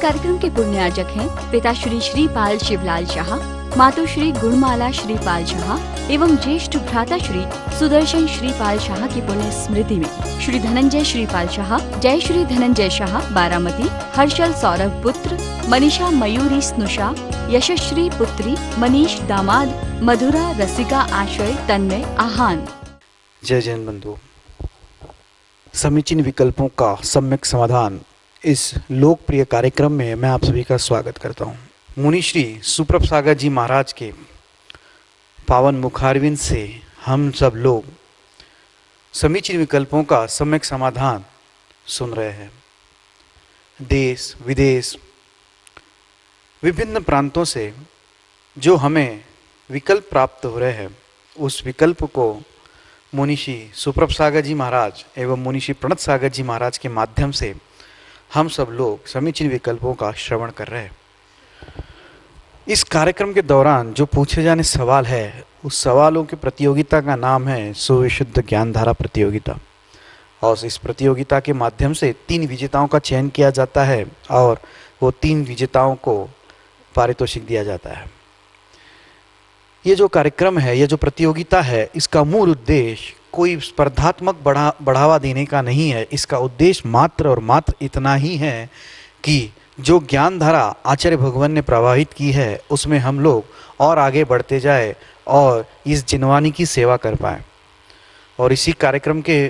कार्यक्रम के पुण्यार्जक हैं पिता श्री श्रीपाल शिवलाल शाह, मातोश्री गुणमाला श्रीपाल शाह एवं ज्येष्ठ भ्राता श्री सुदर्शन श्रीपाल शाह की पुण्य स्मृति में श्री धनंजय श्रीपाल शाह, जय श्री धनंजय शाह बारामती, हर्षल सौरभ पुत्र, मनीषा मयूरी स्नुषा, यशस्वी पुत्री, मनीष दामाद, मधुरा रसिका आश्रय, तन्मय आहान। जय जैन बंधु, समीचीन विकल्पों का सम्यक समाधान इस लोकप्रिय कार्यक्रम में मैं आप सभी का स्वागत करता हूँ। मुनि श्री सुप्रभ सागर जी महाराज के पावन मुखारविंद से हम सब लोग समीचीन विकल्पों का सम्यक समाधान सुन रहे हैं। देश विदेश विभिन्न प्रांतों से जो हमें विकल्प प्राप्त हो रहे हैं, उस विकल्प को मुनिषी सुप्रभ सागर जी महाराज एवं मुनिषी प्रणत सागर जी महाराज के माध्यम से हम सब लोग समीचीन विकल्पों का श्रवण कर रहे हैं। इस कार्यक्रम के दौरान जो पूछे जाने सवाल है, उस सवालों की प्रतियोगिता का नाम है सुविशुद्ध ज्ञानधारा प्रतियोगिता। और इस प्रतियोगिता के माध्यम से 3 विजेताओं का चयन किया जाता है और वो 3 विजेताओं को पारितोषिक दिया जाता है। ये जो कार्यक्रम है, ये जो प्रतियोगिता है, इसका मूल उद्देश्य कोई स्पर्धात्मक बढ़ावा देने का नहीं है। इसका उद्देश्य मात्र और मात्र इतना ही है कि जो ज्ञान धारा आचार्य भगवान ने प्रवाहित की है, उसमें हम लोग और आगे बढ़ते जाए और इस जिनवानी की सेवा कर पाए। और इसी कार्यक्रम के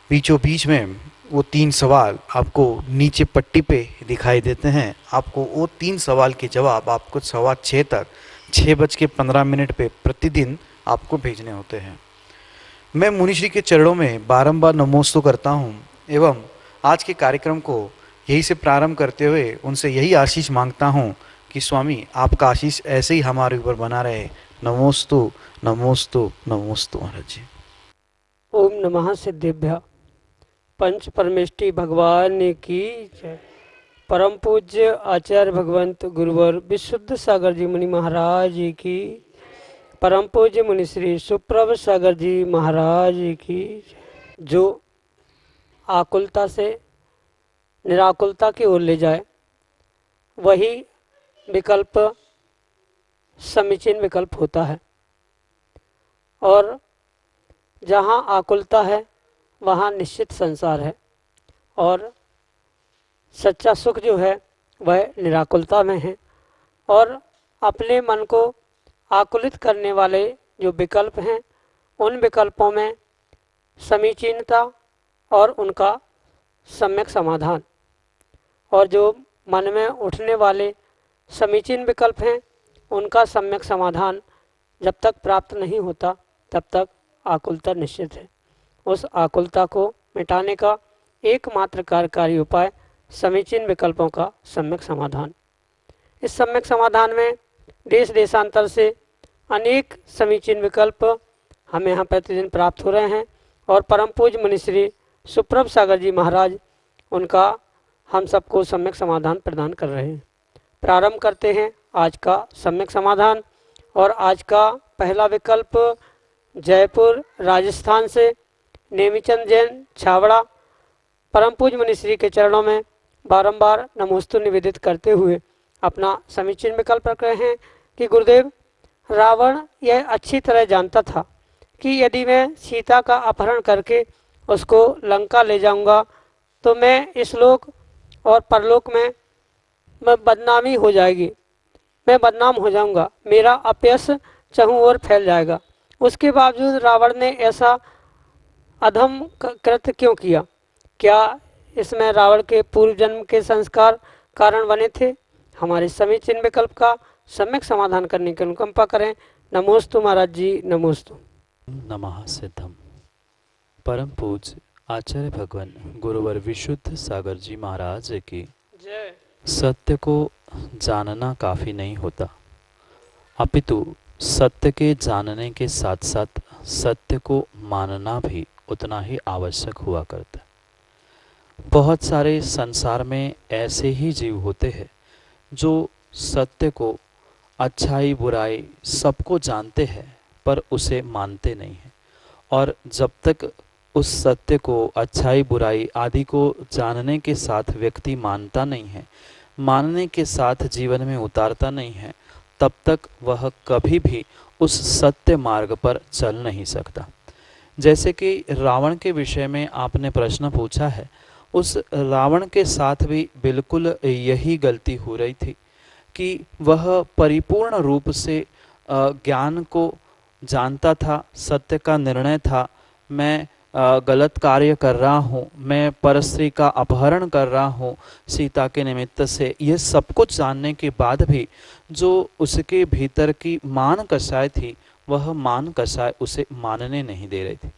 बीचों बीच में वो 3 सवाल आपको नीचे पट्टी पे दिखाई देते हैं। आपको वो 3 सवाल के जवाब आपको 6:15 तक 6:15 पे प्रतिदिन आपको भेजने होते हैं। मैं मुनिश्री के चरणों में बारंबार नमोस्तु करता हूँ एवं आज के कार्यक्रम को यही से प्रारंभ करते हुए उनसे यही आशीष मांगता हूँ कि स्वामी आपका आशीष ऐसे ही हमारे ऊपर बना रहे। नमोस्तु नमोस्तु नमोस्तु महाराज जी। ओम नमः सिद्धेभ्य। पंच परमेष्टि भगवान की जय। परम पूज्य आचार्य भगवंत गुरुवर विशुद्ध सागर जी मुनि महाराज की, परम पूज्य मुनि श्री सुप्रभ सागर जी महाराज की। जो आकुलता से निराकुलता की ओर ले जाए, वही विकल्प समीचीन विकल्प होता है। और जहाँ आकुलता है वहाँ निश्चित संसार है, और सच्चा सुख जो है वह निराकुलता में है। और अपने मन को आकुलित करने वाले जो विकल्प हैं, उन विकल्पों में समीचीनता और उनका सम्यक समाधान, और जो मन में उठने वाले समीचीन विकल्प हैं, उनका सम्यक समाधान जब तक प्राप्त नहीं होता तब तक आकुलता निश्चित है। उस आकुलता को मिटाने का एकमात्र कार्यकारी उपाय समीचीन विकल्पों का सम्यक समाधान। इस सम्यक समाधान में देश देशांतर से अनेक समीचीन विकल्प हमें यहाँ प्रतिदिन प्राप्त हो रहे हैं, और परम पूज्य मुनि श्री सुप्रभ सागर जी महाराज उनका हम सबको सम्यक समाधान प्रदान कर रहे हैं। प्रारंभ करते हैं आज का सम्यक समाधान। और आज का पहला विकल्प जयपुर राजस्थान से नेमीचंद जैन छावड़ा परम पूज्य मुनि श्री के चरणों में बारंबार नमोस्तु निवेदित करते हुए अपना समीचीन विकल्प रख रहे हैं कि गुरुदेव, रावण यह अच्छी तरह जानता था कि यदि मैं सीता का अपहरण करके उसको लंका ले जाऊंगा तो मैं इस लोक और परलोक में बदनामी हो जाएगी, मैं बदनाम हो जाऊंगा, मेरा अपयश चहुं ओर फैल जाएगा। उसके बावजूद रावण ने ऐसा अधम कृत्य क्यों किया? क्या इसमें रावण के पूर्व जन्म के संस्कार कारण बने थे? हमारे समीचीन विकल्प का सम्यक समाधान करने की अनुकंपा करें। नमोस्तु महाराज जी, नमोस्तु। नमः सिद्धम। परम पूज्य आचार्य भगवान गुरुवर विशुद्ध सागर जी महाराज की जय। सत्य को जानना काफ़ी नहीं होता, अपितु सत्य के जानने के साथ साथ सत्य को मानना भी उतना ही आवश्यक हुआ करता है। बहुत सारे संसार में ऐसे ही जीव होते हैं जो सत्य को, अच्छाई बुराई सबको जानते हैं पर उसे मानते नहीं हैं। और जब तक उस सत्य को, अच्छाई बुराई आदि को जानने के साथ व्यक्ति मानता नहीं है, मानने के साथ जीवन में उतारता नहीं है, तब तक वह कभी भी उस सत्य मार्ग पर चल नहीं सकता। जैसे कि रावण के विषय में आपने प्रश्न पूछा है, उस रावण के साथ भी बिल्कुल यही गलती हो रही थी कि वह परिपूर्ण रूप से ज्ञान को जानता था, सत्य का निर्णय था, मैं गलत कार्य कर रहा हूँ, मैं परस्त्री का अपहरण कर रहा हूँ सीता के निमित्त से, यह सब कुछ जानने के बाद भी जो उसके भीतर की मान कषाय थी, वह मान कषाय उसे मानने नहीं दे रही थी।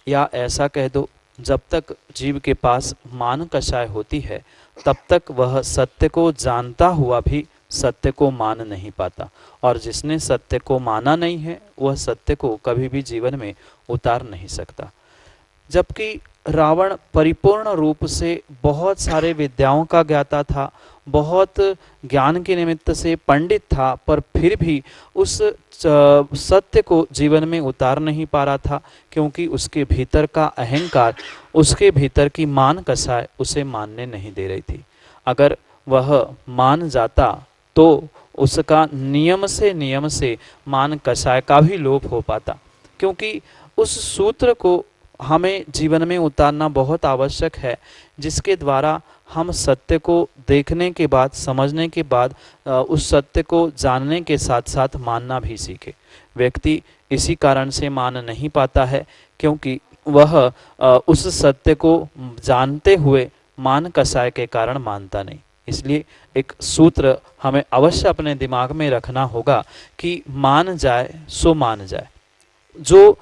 या ऐसा कह दो, जब तक जीव के पास मान कषाय होती है, तब तक वह सत्य को जानता हुआ भी सत्य को मान नहीं पाता, और जिसने सत्य को माना नहीं है वह सत्य को कभी भी जीवन में उतार नहीं सकता। जबकि रावण परिपूर्ण रूप से बहुत सारे विद्याओं का ज्ञाता था, बहुत ज्ञान के निमित्त से पंडित था, पर फिर भी उस सत्य को जीवन में उतार नहीं पा रहा था, क्योंकि उसके भीतर का अहंकार, उसके भीतर की मान कषाय उसे मानने नहीं दे रही थी। अगर वह मान जाता तो उसका नियम से मान कषाय का भी लोप हो पाता, क्योंकि उस सूत्र को हमें जीवन में उतारना बहुत आवश्यक है, जिसके द्वारा हम सत्य को देखने के बाद, समझने के बाद उस सत्य को जानने के साथ साथ मानना भी सीखे। व्यक्ति इसी कारण से मान नहीं पाता है, क्योंकि वह उस सत्य को जानते हुए मान कषाय के कारण मानता नहीं। इसलिए एक सूत्र हमें अवश्य अपने दिमाग में रखना होगा कि मान जाए सो मान जाए। जो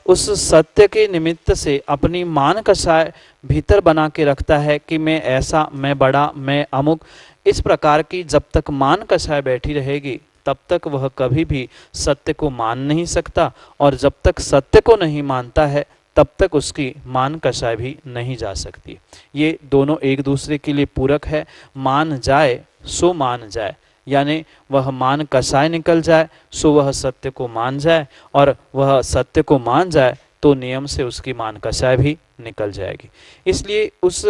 उस सत्य के निमित्त से अपनी मान कषाय भीतर बना के रखता है कि मैं ऐसा, मैं बड़ा, मैं अमुक, इस प्रकार की जब तक मान कषाय बैठी रहेगी, तब तक वह कभी भी सत्य को मान नहीं सकता, और जब तक सत्य को नहीं मानता है तब तक उसकी मान कषाय भी नहीं जा सकती। ये दोनों एक दूसरे के लिए पूरक है। मान जाए सो मान जाए, यानी वह मान कषाय निकल जाए सो वह सत्य को मान जाए, और वह सत्य को मान जाए तो नियम से उसकी मान कषाय भी निकल जाएगी। इसलिए उस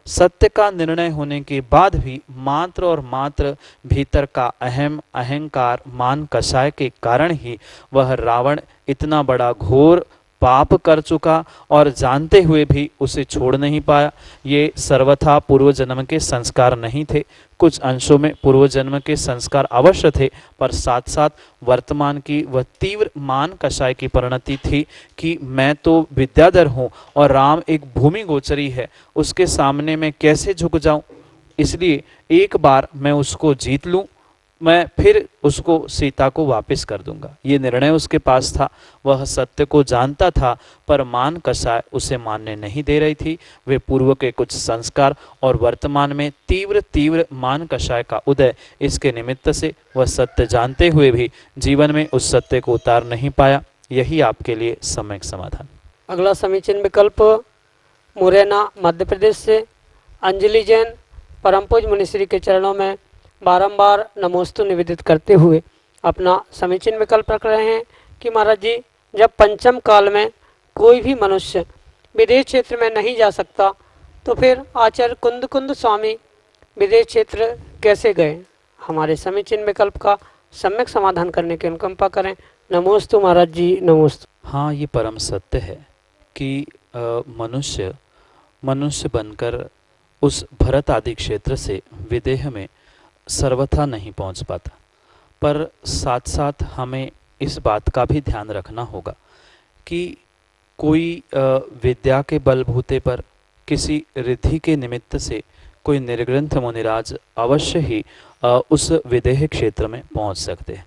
सत्य का निर्णय होने के बाद भी मात्र और मात्र भीतर का अहंकार, मान कषाय के कारण ही वह रावण इतना बड़ा घोर पाप कर चुका, और जानते हुए भी उसे छोड़ नहीं पाया। ये सर्वथा पूर्व जन्म के संस्कार नहीं थे, कुछ अंशों में पूर्व जन्म के संस्कार अवश्य थे, पर साथ साथ वर्तमान की वह तीव्र मान कषाय की परिणति थी कि मैं तो विद्याधर हूँ और राम एक भूमि गोचरी है, उसके सामने मैं कैसे झुक जाऊं, इसलिए एक बार मैं उसको जीत लूं, मैं फिर उसको सीता को वापस कर दूंगा। ये निर्णय उसके पास था। वह सत्य को जानता था, पर मान कषाय उसे मानने नहीं दे रही थी। वे पूर्व के कुछ संस्कार और वर्तमान में तीव्र मान कषाय का उदय, इसके निमित्त से वह सत्य जानते हुए भी जीवन में उस सत्य को उतार नहीं पाया। यही आपके लिए सम्यक समाधान। अगला समीचीन विकल्प मुरैना मध्य प्रदेश से अंजलि जैन परम पूज्य मुनिश्री के चरणों में बारंबार नमोस्तु निवेदित करते हुए अपना समीचीन विकल्प रख रहे हैं कि महाराज जी, जब पंचम काल में कोई भी मनुष्य विदेश क्षेत्र में नहीं जा सकता, तो फिर आचार्य कुंद स्वामी विदेश क्षेत्र कैसे गए? हमारे समीचीन विकल्प का सम्यक समाधान करने की अनुकंपा करें। नमोस्तु महाराज जी, नमोस्तु। हाँ, ये परम सत्य है कि मनुष्य बनकर उस भरत आदि क्षेत्र से विदेह में सर्वथा नहीं पहुंच पाता, पर साथ साथ हमें इस बात का भी ध्यान रखना होगा कि कोई विद्या के बलबूते पर, किसी रिद्धि के निमित्त से कोई निर्ग्रंथ मुनिराज अवश्य ही उस विदेह क्षेत्र में पहुंच सकते हैं।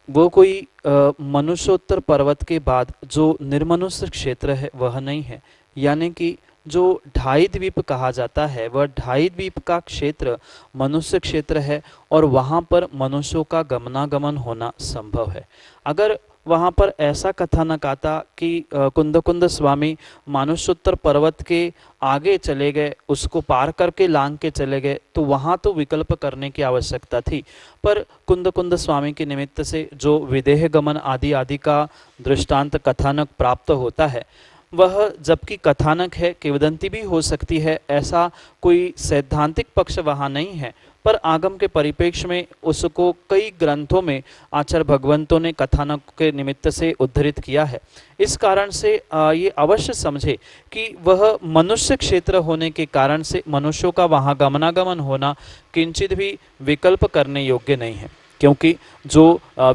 वो कोई मनुष्योत्तर पर्वत के बाद जो निर्मनुष्य क्षेत्र है वह नहीं है, यानी कि जो ढाई द्वीप कहा जाता है वह ढाई द्वीप का क्षेत्र मनुष्य क्षेत्र है, और वहाँ पर मनुष्यों का गमनागमन होना संभव है। अगर वहाँ पर ऐसा कथानक आता कि कुंद स्वामी मानुष्योत्तर पर्वत के आगे चले गए, उसको पार करके लांग के चले गए, तो वहाँ तो विकल्प करने की आवश्यकता थी। पर कुंद स्वामी के निमित्त से जो विदेह गमन आदि का दृष्टांत कथानक प्राप्त होता है, वह जबकि कथानक है, किंवदंती भी हो सकती है, ऐसा कोई सैद्धांतिक पक्ष वहाँ नहीं है, पर आगम के परिप्रेक्ष्य में उसको कई ग्रंथों में आचार्य भगवंतों ने कथानक के निमित्त से उद्धृत किया है। इस कारण से ये अवश्य समझे कि वह मनुष्य क्षेत्र होने के कारण से मनुष्यों का वहाँ गमनागमन होना किंचित भी विकल्प करने योग्य नहीं है, क्योंकि जो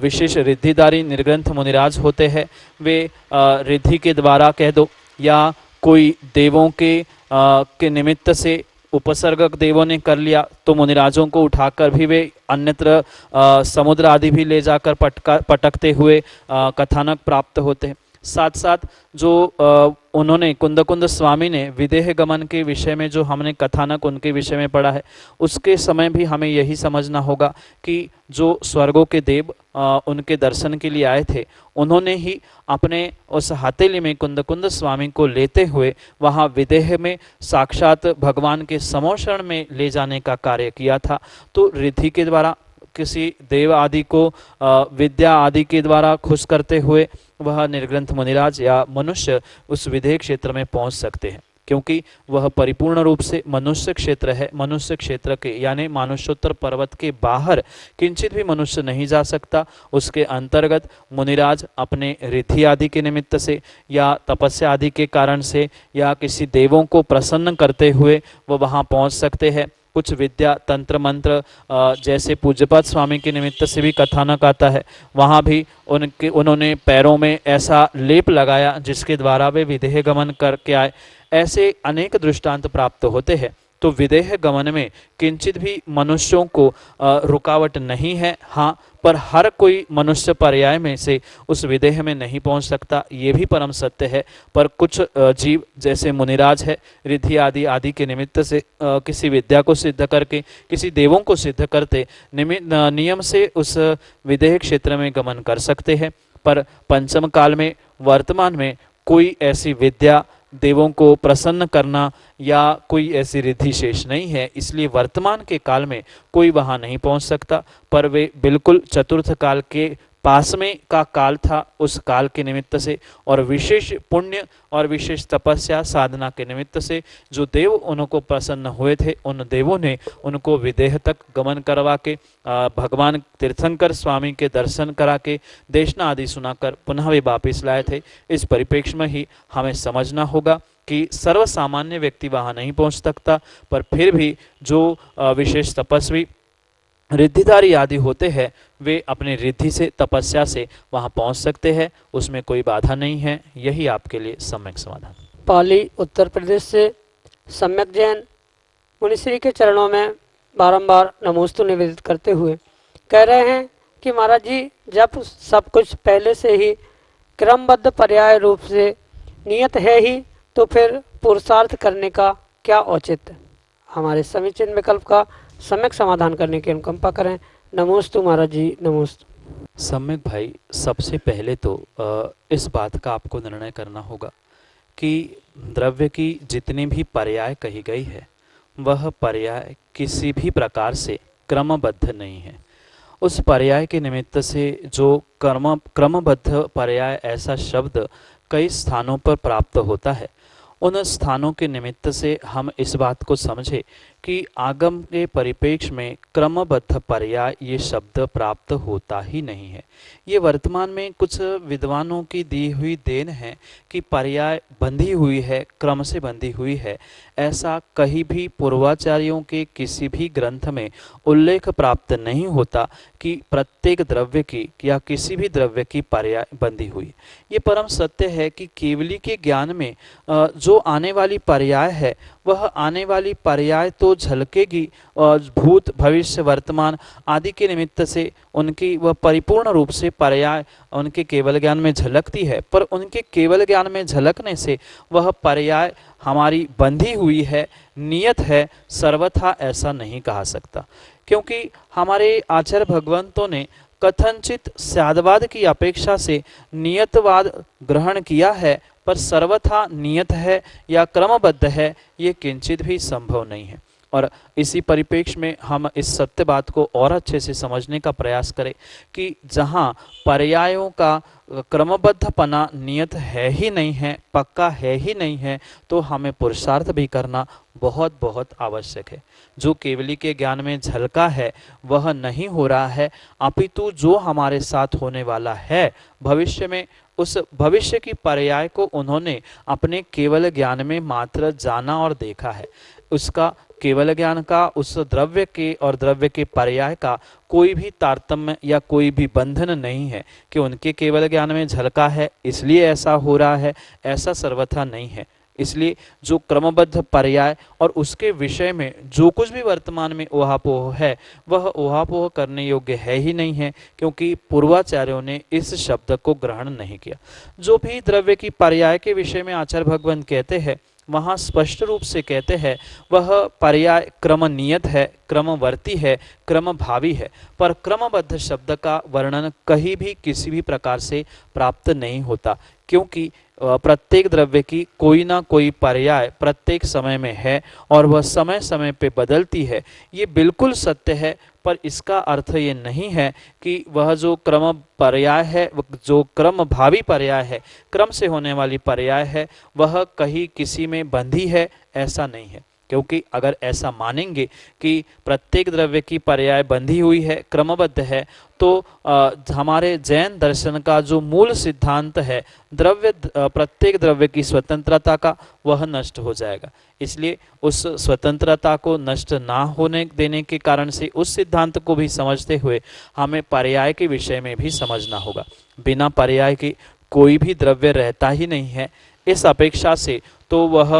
विशेष रिद्धिदारी निर्ग्रंथ मुनिराज होते हैं वे रिद्धि के द्वारा कह दो या कोई देवों के निमित्त से उपसर्ग देवों ने कर लिया तो मुनिराजों को उठाकर भी वे अन्यत्र समुद्र आदि भी ले जाकर पटकते हुए कथानक प्राप्त होते हैं। साथ साथ जो उन्होंने कुंद स्वामी ने विदेह गमन के विषय में जो हमने कथानक उनके विषय में पढ़ा है, उसके समय भी हमें यही समझना होगा कि जो स्वर्गों के देव उनके दर्शन के लिए आए थे, उन्होंने ही अपने उस हथेली में कुंद स्वामी को लेते हुए वहाँ विदेह में साक्षात भगवान के समोशरण में ले जाने का कार्य किया था। तो रिद्धि के द्वारा किसी देव आदि को विद्या आदि के द्वारा खुश करते हुए वह निर्ग्रंथ मुनिराज या मनुष्य उस विदेह क्षेत्र में पहुंच सकते हैं, क्योंकि वह परिपूर्ण रूप से मनुष्य क्षेत्र है। मनुष्य क्षेत्र के यानी मानुष्योत्तर पर्वत के बाहर किंचित भी मनुष्य नहीं जा सकता। उसके अंतर्गत मुनिराज अपने रिद्धि आदि के निमित्त से या तपस्या आदि के कारण से या किसी देवों को प्रसन्न करते हुए वह वहाँ पहुँच सकते हैं। कुछ विद्या तंत्र मंत्र जैसे पूज्यपाद स्वामी के निमित्त से भी कथानक आता है, वहाँ भी उन्होंने पैरों में ऐसा लेप लगाया जिसके द्वारा वे विदेह गमन करके आए। ऐसे अनेक दृष्टांत प्राप्त होते हैं। तो विदेह गमन में किंचित भी मनुष्यों को रुकावट नहीं है। हाँ, पर हर कोई मनुष्य पर्याय में से उस विदेह में नहीं पहुंच सकता, ये भी परम सत्य है। पर कुछ जीव जैसे मुनिराज है, रिद्धि आदि के निमित्त से किसी विद्या को सिद्ध करके किसी देवों को सिद्ध करते नियम से उस विदेह क्षेत्र में गमन कर सकते हैं। पर पंचम काल में वर्तमान में कोई ऐसी विद्या देवों को प्रसन्न करना या कोई ऐसी रिद्धि शेष नहीं है, इसलिए वर्तमान के काल में कोई वहाँ नहीं पहुँच सकता। पर वे बिल्कुल चतुर्थ काल के पास में का काल था, उस काल के निमित्त से और विशेष पुण्य और विशेष तपस्या साधना के निमित्त से जो देव उनको प्रसन्न हुए थे, उन देवों ने उनको विदेह तक गमन करवा के भगवान तीर्थंकर स्वामी के दर्शन करा के देशना आदि सुनाकर पुनः वे वापिस लाए थे। इस परिप्रेक्ष्य में ही हमें समझना होगा कि सर्वसामान्य व्यक्ति वहाँ नहीं पहुँच सकता, पर फिर भी जो विशेष तपस्वी रिद्धिधारी आदि होते हैं वे अपनी रिद्धि से तपस्या से वहाँ पहुँच सकते हैं, उसमें कोई बाधा नहीं है। यही आपके लिए सम्यक समाधान। पाली उत्तर प्रदेश से सम्यक जैन मुनिश्री के चरणों में बारंबार नमोस्तु निवेदित करते हुए कह रहे हैं कि महाराज जी, जब सब कुछ पहले से ही क्रमबद्ध पर्याय रूप से नियत है ही, तो फिर पुरुषार्थ करने का क्या औचित्य? हमारे समीचीन विकल्प का सम्यक समाधान करने की अनुकंपा करें। नमोस्तु महाराज जी, नमोस्तु। सम्यक भाई, सबसे पहले तो इस बात का आपको निर्णय करना होगा कि द्रव्य की जितनी भी पर्याय कही गई है वह पर्याय किसी भी प्रकार से क्रमबद्ध नहीं है। उस पर्याय के निमित्त से जो क्रमबद्ध पर्याय ऐसा शब्द कई स्थानों पर प्राप्त होता है, उन स्थानों के निमित्त से हम इस बात को समझे कि आगम के परिप्रेक्ष्य में क्रमबद्ध पर्याय ये शब्द प्राप्त होता ही नहीं है। ये वर्तमान में कुछ विद्वानों की दी हुई देन है कि पर्याय बंधी हुई है, क्रम से बंधी हुई है। ऐसा कहीं भी पूर्वाचार्यों के किसी भी ग्रंथ में उल्लेख प्राप्त नहीं होता कि प्रत्येक द्रव्य की या किसी भी द्रव्य की पर्याय बंधी हुई। ये परम सत्य है कि केवली के ज्ञान में जो आने वाली पर्याय है वह आने वाली पर्याय तो झलकेगी और भूत भविष्य वर्तमान आदि के निमित्त से उनकी वह परिपूर्ण रूप से पर्याय उनके केवल ज्ञान में झलकती है, पर उनके केवल ज्ञान में झलकने से वह पर्याय हमारी बंधी हुई है, नियत है, सर्वथा ऐसा नहीं कहा सकता। क्योंकि हमारे आचार्य भगवंतों ने कथनचित स्यादवाद की अपेक्षा से नियतवाद ग्रहण किया है, पर सर्वथा नियत है या क्रमबद्ध है ये किंचित भी संभव नहीं है। और इसी परिप्रेक्ष्य में हम इस सत्य बात को और अच्छे से समझने का प्रयास करें कि जहाँ पर्यायों का क्रमबद्धपना नियत है ही नहीं है, पक्का है ही नहीं है, तो हमें पुरुषार्थ भी करना बहुत बहुत आवश्यक है। जो केवली के ज्ञान में झलका है वह नहीं हो रहा है, अपितु जो हमारे साथ होने वाला है भविष्य में, उस भविष्य की पर्याय को उन्होंने अपने केवल ज्ञान में मात्र जाना और देखा है। उसका केवल ज्ञान का, उस द्रव्य के और द्रव्य के पर्याय का कोई भी तारतम्य या कोई भी बंधन नहीं है कि उनके केवल ज्ञान में झलका है इसलिए ऐसा हो रहा है, ऐसा सर्वथा नहीं है। इसलिए जो क्रमबद्ध पर्याय और उसके विषय में जो कुछ भी वर्तमान में ऊहापोह है वह ऊहापोह करने योग्य है ही नहीं है, क्योंकि पूर्वाचार्यों ने इस शब्द को ग्रहण नहीं किया। जो भी द्रव्य की पर्याय के विषय में आचार्य भगवंत कहते हैं वहाँ स्पष्ट रूप से कहते हैं वह पर्याय क्रम नियत है, क्रमवर्ती है, क्रम भावी है, पर क्रमबद्ध शब्द का वर्णन कहीं भी किसी भी प्रकार से प्राप्त नहीं होता, क्योंकि प्रत्येक द्रव्य की कोई ना कोई पर्याय प्रत्येक समय में है और वह समय समय पे बदलती है। ये बिल्कुल सत्य है, पर इसका अर्थ ये नहीं है कि वह जो क्रम पर्याय है, जो क्रम भावी पर्याय है, क्रम से होने वाली पर्याय है, वह कहीं किसी में बंधी है, ऐसा नहीं है। क्योंकि अगर ऐसा मानेंगे कि प्रत्येक द्रव्य की पर्याय बंधी हुई है, क्रमबद्ध है, तो हमारे जैन दर्शन का जो मूल सिद्धांत है प्रत्येक द्रव्य की स्वतंत्रता का, वह नष्ट हो जाएगा। इसलिए उस स्वतंत्रता को नष्ट ना होने देने के कारण से उस सिद्धांत को भी समझते हुए हमें पर्याय के विषय में भी समझना होगा। बिना पर्याय के कोई भी द्रव्य रहता ही नहीं है। इस अपेक्षा से तो वह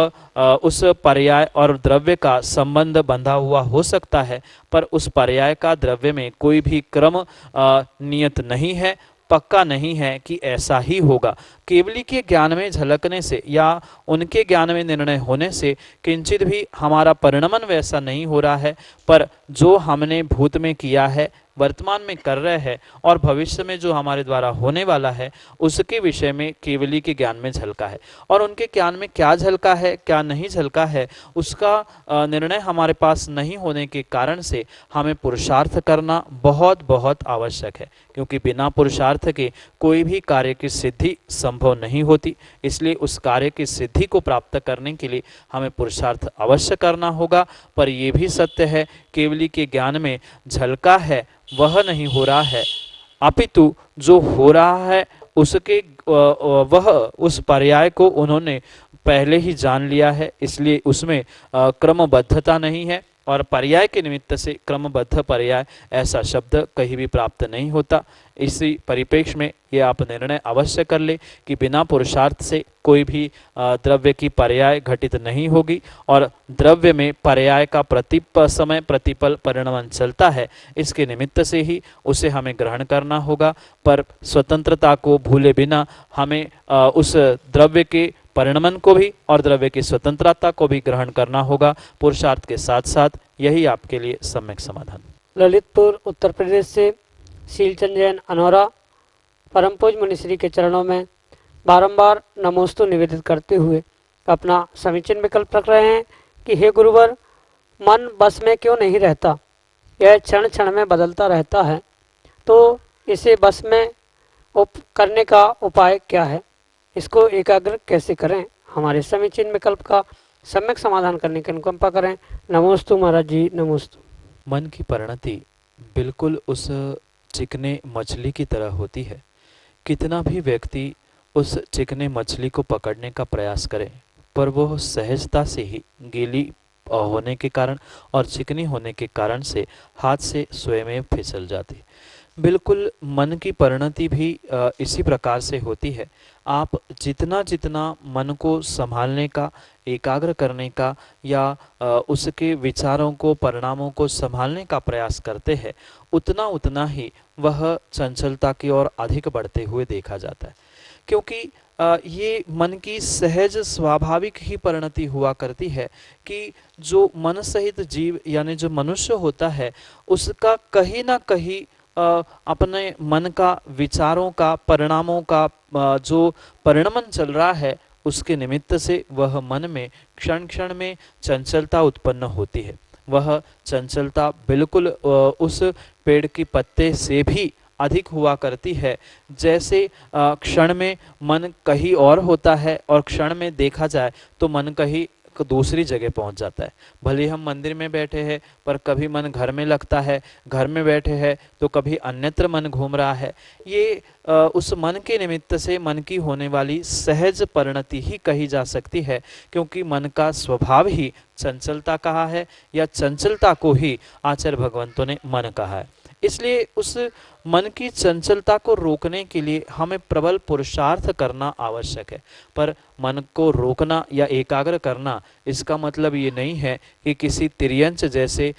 उस पर्याय और द्रव्य का संबंध बंधा हुआ हो सकता है, पर उस पर्याय का द्रव्य में कोई भी क्रम नियत नहीं है, पक्का नहीं है कि ऐसा ही होगा। केवली के ज्ञान में झलकने से या उनके ज्ञान में निर्णय होने से किंचित भी हमारा परिणमन वैसा नहीं हो रहा है, पर जो हमने भूत में किया है, वर्तमान में कर रहे हैं और भविष्य में जो हमारे द्वारा होने वाला है, उसके विषय में केवली के ज्ञान में झलका है। और उनके ज्ञान में क्या झलका है, क्या नहीं झलका है, उसका निर्णय हमारे पास नहीं होने के कारण से हमें पुरुषार्थ करना बहुत बहुत आवश्यक है, क्योंकि बिना पुरुषार्थ के कोई भी कार्य की सिद्धि संभव नहीं होती। इसलिए उस कार्य की सिद्धि को प्राप्त करने के लिए हमें पुरुषार्थ अवश्य करना होगा। पर यह भी सत्य है, केवली के ज्ञान में झलका है वह नहीं हो रहा है, अपितु जो हो रहा है उसके वह उस पर्याय को उन्होंने पहले ही जान लिया है, इसलिए उसमें क्रमबद्धता नहीं है। और पर्याय के निमित्त से क्रमबद्ध पर्याय ऐसा शब्द कहीं भी प्राप्त नहीं होता। इसी परिप्रेक्ष्य में ये आप निर्णय अवश्य कर ले कि बिना पुरुषार्थ से कोई भी द्रव्य की पर्याय घटित नहीं होगी, और द्रव्य में पर्याय का समय प्रतिपल परिणमन चलता है, इसके निमित्त से ही उसे हमें ग्रहण करना होगा। पर स्वतंत्रता को भूले बिना हमें उस द्रव्य के परिणमन को भी और द्रव्य की स्वतंत्रता को भी ग्रहण करना होगा, पुरुषार्थ के साथ साथ। यही आपके लिए सम्यक समाधान। ललितपुर उत्तर प्रदेश से शीलचंद जैन अनौरा परम पूज्य मुनिश्री के चरणों में बारंबार नमोस्तु निवेदित करते हुए अपना समीचीन विकल्प रख रहे हैं कि हे गुरुवर, मन बस में क्यों नहीं रहता, यह क्षण क्षण में बदलता रहता है, तो इसे बस में करने का उपाय क्या है, इसको एकाग्र कैसे करें, हमारे समीचीन विकल्प का सम्यक समाधान करने की अनुकंपा करें। नमोस्तु महाराज जी, नमोस्तु। मन की परिणति बिल्कुल उस चिकने मछली की तरह होती है। कितना भी व्यक्ति उस चिकने मछली को पकड़ने का प्रयास करे, पर वह सहजता से ही गीली होने के कारण और चिकनी होने के कारण से हाथ से स्वयं फिसल जाती। बिल्कुल मन की परिणति भी इसी प्रकार से होती है। आप जितना जितना मन को संभालने का, एकाग्र करने का या उसके विचारों को, परिणामों को संभालने का प्रयास करते हैं, उतना उतना ही वह चंचलता की ओर अधिक बढ़ते हुए देखा जाता है। क्योंकि ये मन की सहज स्वाभाविक ही परिणति हुआ करती है कि जो मन सहित जीव यानी जो मनुष्य होता है, उसका कहीं ना कहीं अपने मन का, विचारों का, परिणामों का जो परिणमन चल रहा है, उसके निमित्त से वह मन में क्षण क्षण में चंचलता उत्पन्न होती है। वह चंचलता बिल्कुल उस पेड़ की पत्ते से भी अधिक हुआ करती है। जैसे क्षण में मन कहीं और होता है और क्षण में देखा जाए तो मन कहीं दूसरी जगह पहुंच जाता है। भले हम मंदिर में बैठे हैं पर कभी मन घर में लगता है, घर में बैठे हैं तो कभी अन्यत्र मन घूम रहा है। ये उस मन के निमित्त से मन की होने वाली सहज परिणति ही कही जा सकती है, क्योंकि मन का स्वभाव ही चंचलता कहा है, या चंचलता को ही आचार्य भगवंतों ने मन कहा है। इसलिए उस मन की चंचलता को रोकने के लिए हमें प्रबल पुरुषार्थ करना आवश्यक है। पर मन को रोकना या एकाग्र करना इसका मतलब ये नहीं है कि किसी तिर्यंच जैसे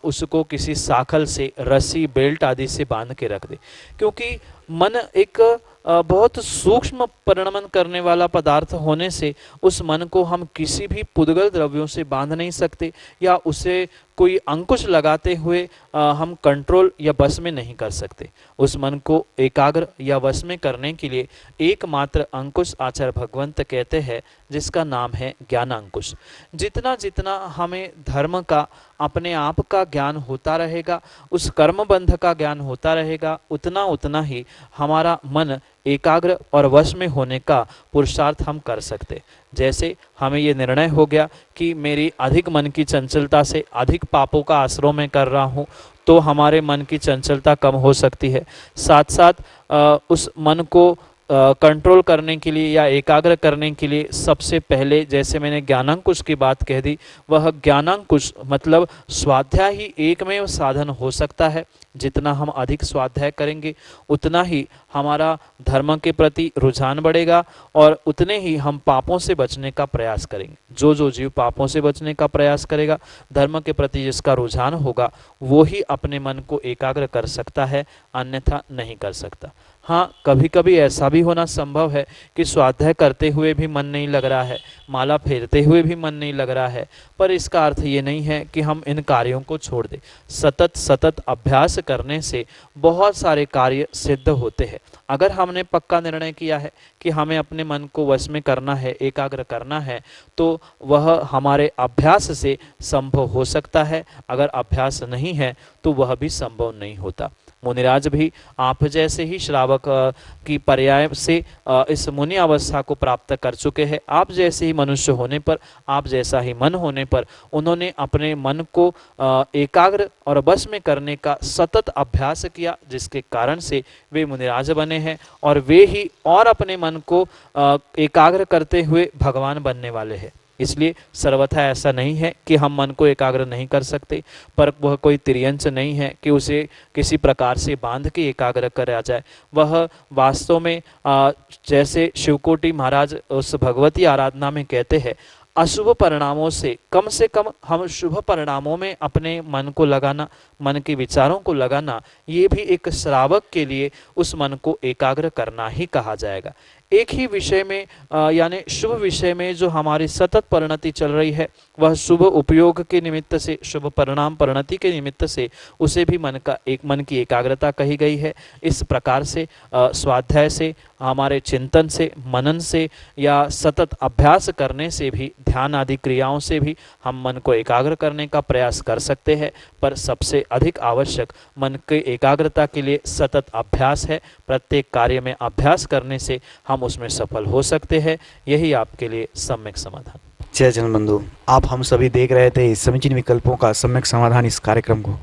उसको किसी साखल से, रस्सी, बेल्ट आदि से बांध के रख दे, क्योंकि मन एक बहुत सूक्ष्म परिणमन करने वाला पदार्थ होने से उस मन को हम किसी भी पुद्गल द्रव्यों से बांध नहीं सकते, या उसे कोई अंकुश लगाते हुए हम कंट्रोल या बस में नहीं कर सकते। उस मन को एकाग्र या वश में करने के लिए एकमात्र अंकुश आचार्य भगवंत कहते हैं, जिसका नाम है ज्ञानांकुश। जितना जितना हमें धर्म का, अपने आप का ज्ञान होता रहेगा, उस कर्म बंध का ज्ञान होता रहेगा, उतना उतना ही हमारा मन एकाग्र और वश में होने का पुरुषार्थ हम कर सकते। जैसे हमें ये निर्णय हो गया कि मेरी अधिक मन की चंचलता से अधिक पापों का आश्रय में कर रहा हूँ, तो हमारे मन की चंचलता कम हो सकती है। साथ साथ उस मन को कंट्रोल करने के लिए या एकाग्र करने के लिए सबसे पहले, जैसे मैंने ज्ञानांकुश की बात कह दी, वह ज्ञानांकुश मतलब स्वाध्याय ही एकमेव साधन हो सकता है। जितना हम अधिक स्वाध्याय करेंगे उतना ही हमारा धर्म के प्रति रुझान बढ़ेगा और उतने ही हम पापों से बचने का प्रयास करेंगे। जो जो जीव पापों से बचने का प्रयास करेगा, धर्म के प्रति जिसका रुझान होगा, वो ही अपने मन को एकाग्र कर सकता है, अन्यथा नहीं कर सकता। हाँ, कभी कभी ऐसा भी होना संभव है कि स्वाध्याय करते हुए भी मन नहीं लग रहा है, माला फेरते हुए भी मन नहीं लग रहा है, पर इसका अर्थ ये नहीं है कि हम इन कार्यों को छोड़ दें। सतत सतत अभ्यास करने से बहुत सारे कार्य सिद्ध होते हैं। अगर हमने पक्का निर्णय किया है कि हमें अपने मन को वश में करना है, एकाग्र करना है, तो वह हमारे अभ्यास से संभव हो सकता है। अगर अभ्यास नहीं है तो वह भी संभव नहीं होता। मुनिराज भी आप जैसे ही श्रावक की पर्याय से इस मुनि अवस्था को प्राप्त कर चुके हैं। आप जैसे ही मनुष्य होने पर, आप जैसा ही मन होने पर उन्होंने अपने मन को एकाग्र और बस में करने का सतत अभ्यास किया, जिसके कारण से वे मुनिराज बने हैं, और वे ही और अपने मन को एकाग्र करते हुए भगवान बनने वाले हैं। इसलिए सर्वथा ऐसा नहीं है कि हम मन को एकाग्र नहीं कर सकते, पर वह कोई तिर्यंच नहीं है कि उसे किसी प्रकार से बांध के एकाग्र करा जाए। वह वास्तव में जैसे शिवकोटि महाराज उस भगवती आराधना में कहते हैं, अशुभ परिणामों से कम हम शुभ परिणामों में अपने मन को लगाना, मन के विचारों को लगाना, ये भी एक श्रावक के लिए उस मन को एकाग्र करना ही कहा जाएगा। एक ही विषय में यानी शुभ विषय में जो हमारी सतत परिणति चल रही है, वह शुभ उपयोग के निमित्त से, शुभ परिणाम परिणति के निमित्त से उसे भी मन की एकाग्रता कही गई है। इस प्रकार से स्वाध्याय से, हमारे चिंतन से, मनन से या सतत अभ्यास करने से भी, ध्यान आदि क्रियाओं से भी हम मन को एकाग्र करने का प्रयास कर सकते हैं। पर सबसे अधिक आवश्यक मन के एकाग्रता के लिए सतत अभ्यास है। प्रत्येक कार्य में अभ्यास करने से हम उसमें सफल हो सकते हैं। यही आपके लिए सम्यक समाधान। जय जन बंधु, आप हम सभी देख रहे थे इस समीचीन विकल्पों का सम्यक समाधान इस कार्यक्रम को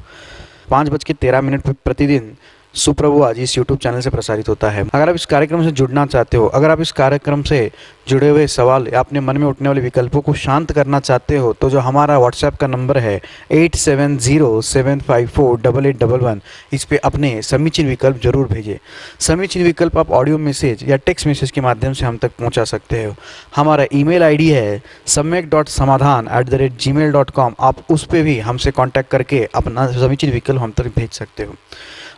5:13 पर प्रतिदिन सुप्रभु आज इस YouTube चैनल से प्रसारित होता है। अगर आप इस कार्यक्रम से जुड़ना चाहते हो, अगर आप इस कार्यक्रम से जुड़े हुए सवाल या अपने मन में उठने वाले विकल्पों को शांत करना चाहते हो, तो जो हमारा WhatsApp का नंबर है 8707548811, इस पे अपने समीचीन विकल्प जरूर भेजें। समीचीन विकल्प आप ऑडियो मैसेज या टेक्स्ट मैसेज के माध्यम से हम तक पहुँचा सकते हो। हमारा email ID है samyak.samadhan@gmail.com। आप उस पर भी हमसे कॉन्टैक्ट करके अपना समीचीन विकल्प हम तक भेज सकते हो।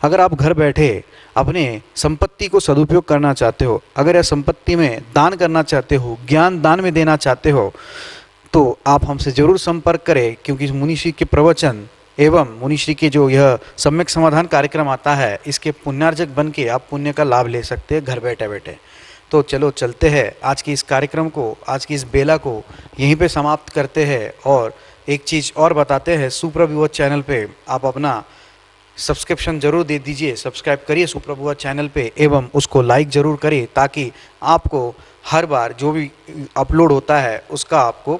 अगर आप घर बैठे अपने संपत्ति को सदुपयोग करना चाहते हो, अगर यह संपत्ति में दान करना चाहते हो, ज्ञान दान में देना चाहते हो, तो आप हमसे ज़रूर संपर्क करें, क्योंकि मुनिश्री के प्रवचन एवं मुनिश्री के जो यह सम्यक समाधान कार्यक्रम आता है, इसके पुण्यार्जक बन के आप पुण्य का लाभ ले सकते हैं घर बैठे बैठे। तो चलो चलते हैं, आज की इस कार्यक्रम को, आज की इस बेला को यहीं पे समाप्त करते हैं और एक चीज़ और बताते हैं, सुप्रभुवत चैनल पे आप अपना सब्सक्रिप्शन जरूर दे दीजिए, सब्सक्राइब करिए सुप्रभुवत चैनल पे एवं उसको लाइक ज़रूर करिए ताकि आपको हर बार जो भी अपलोड होता है उसका आपको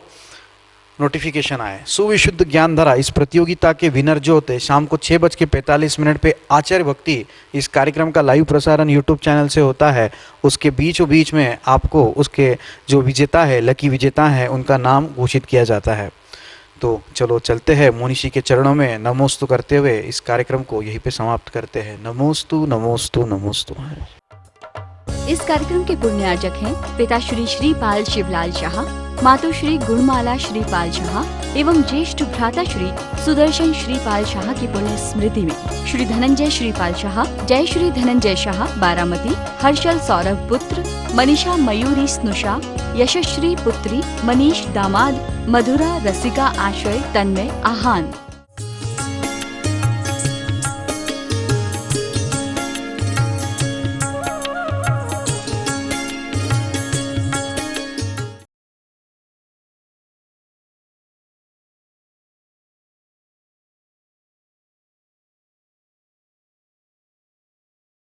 नोटिफिकेशन आए। सुविशुद्ध ज्ञान धारा इस प्रतियोगिता के विनर जो होते हैं शाम को 6:45 पे आचार्य भक्ति इस कार्यक्रम का लाइव प्रसारण यूट्यूब चैनल से होता है। उसके बीचों बीच में आपको उसके जो विजेता है, लकी विजेता है, उनका नाम घोषित किया जाता है। तो चलो चलते हैं मोनिशी के चरणों में नमोस्तु करते हुए इस कार्यक्रम को यहीं पे समाप्त करते हैं। नमोस्तु नमोस्तु नमोस्तु। इस कार्यक्रम के पुण्यार्जक हैं पिता श्री श्रीपाल शिवलाल शाह, मातोश्री गुणमाला श्रीपाल शाह एवं ज्येष्ठ भ्राता श्री सुदर्शन श्रीपाल शाह की पुण्य स्मृति में श्री धनंजय श्रीपाल शाह, जय श्री धनंजय शाह बारामती, हर्षल सौरभ पुत्र, मनीषा मयूरी स्नुषा, यशश्री पुत्री, मनीष दामाद, मधुरा रसिका आश्रय तन्मय आहान।